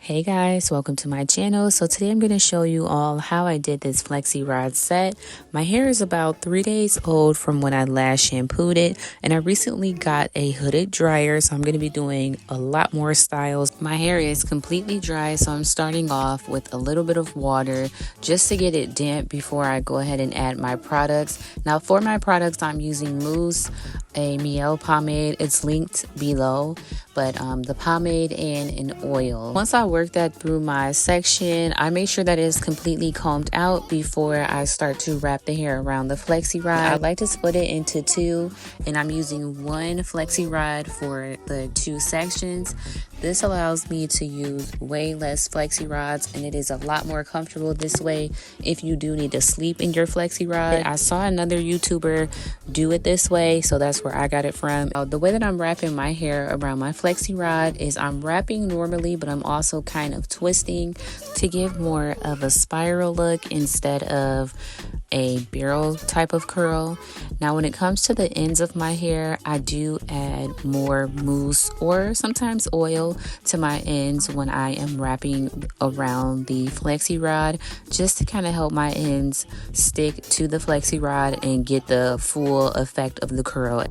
Hey guys, welcome to my channel. So today I'm going to show you all how I did this flexi rod set. My hair is about 3 days old from when I last shampooed it, and I recently got a hooded dryer, so I'm going to be doing a lot more styles. My hair is completely dry, so I'm starting off with a little bit of water just to get it damp before I go ahead and add my products. Now for my products, I'm using mousse, a Mielle pomade. It's linked below, but the pomade and an oil. Once I work that through my section, I make sure that it's completely combed out before I start to wrap the hair around the flexi rod. I like to split it into two, and I'm using one flexi rod for the two sections. This allows me to use way less flexi rods, and it is a lot more comfortable this way if you do need to sleep in your flexi rod. I saw another YouTuber do it this way, so that's where I got it from. The way that I'm wrapping my hair around my flexi rod is I'm wrapping normally, but I'm also kind of twisting to give more of a spiral look instead of a barrel type of curl. Now when it comes to the ends of my hair, I do add more mousse or sometimes oil to my ends when I am wrapping around the flexi rod, just to kind of help my ends stick to the flexi rod and get the full effect of the curl.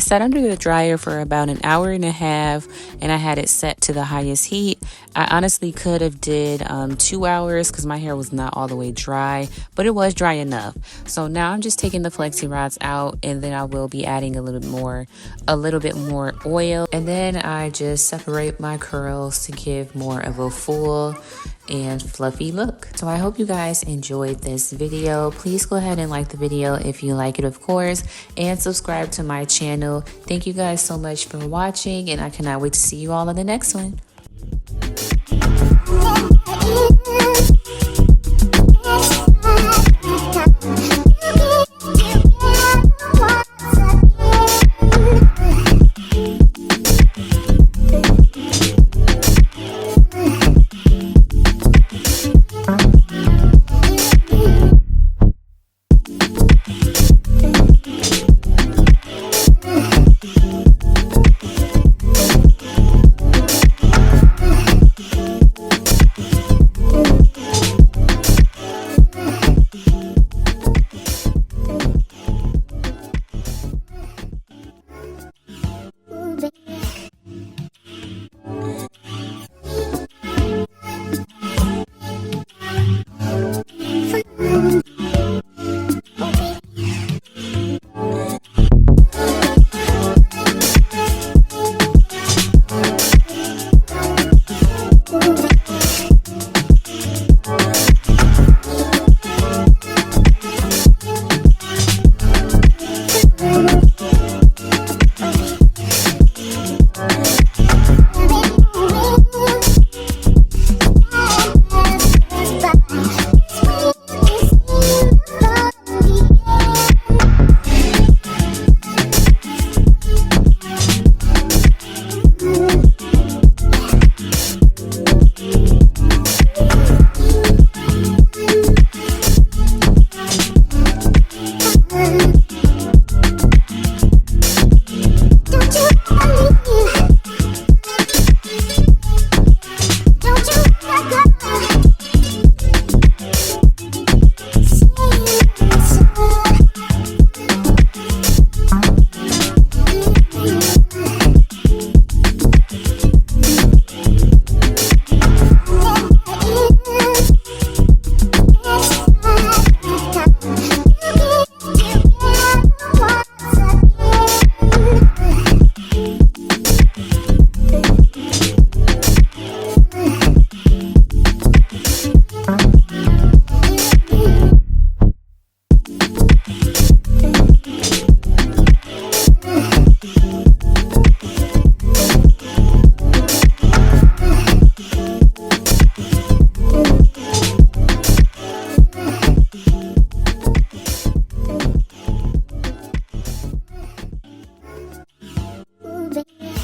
sat under the dryer for about an hour and a half, and I had it set to the highest heat. I honestly could have did 2 hours because my hair was not all the way dry, but it was dry enough. So now I'm just taking the flexi rods out, and then I will be adding a little bit more oil, and then I just separate my curls to give more of a full and fluffy look. So I hope you guys enjoyed this video. Please go ahead and like the video if you like it, of course, and subscribe to my channel. Thank you guys so much for watching, and I cannot wait to see you all in the next one. Baby.